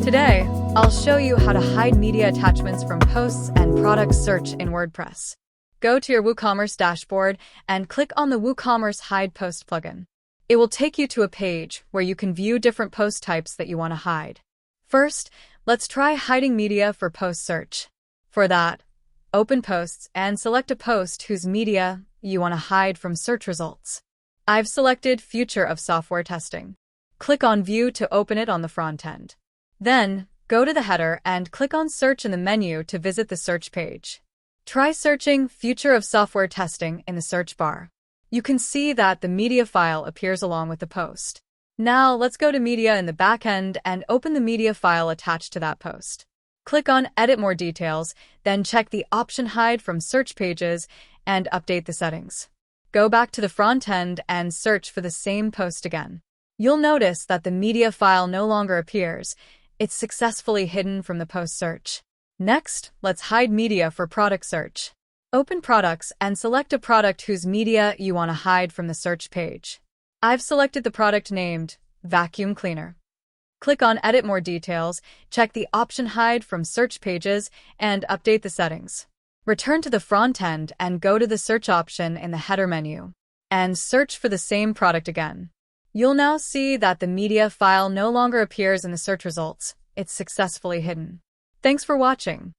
Today, I'll show you how to hide media attachments from posts and product search in WordPress. Go to your WooCommerce dashboard and click on the WooCommerce Hide Post plugin. It will take you to a page where you can view different post types that you want to hide. First, let's try hiding media for post search. For that, open Posts and select a post whose media you want to hide from search results. I've selected Future of Software Testing. Click on View to open it on the front end. Then, go to the header and click on Search in the menu to visit the search page. Try searching Future of Software Testing in the search bar. You can see that the media file appears along with the post. Now, let's go to Media in the back end and open the media file attached to that post. Click on Edit More Details, then check the option Hide from Search Pages and update the settings. Go back to the front end and search for the same post again. You'll notice that the media file no longer appears. It's successfully hidden from the post search. Next, let's hide media for product search. Open Products and select a product whose media you want to hide from the search page. I've selected the product named Vacuum Cleaner. Click on Edit More Details, check the option Hide from Search Pages, and update the settings. Return to the front end and go to the search option in the header menu, and search for the same product again. You'll now see that the media file no longer appears in the search results. It's successfully hidden. Thanks for watching.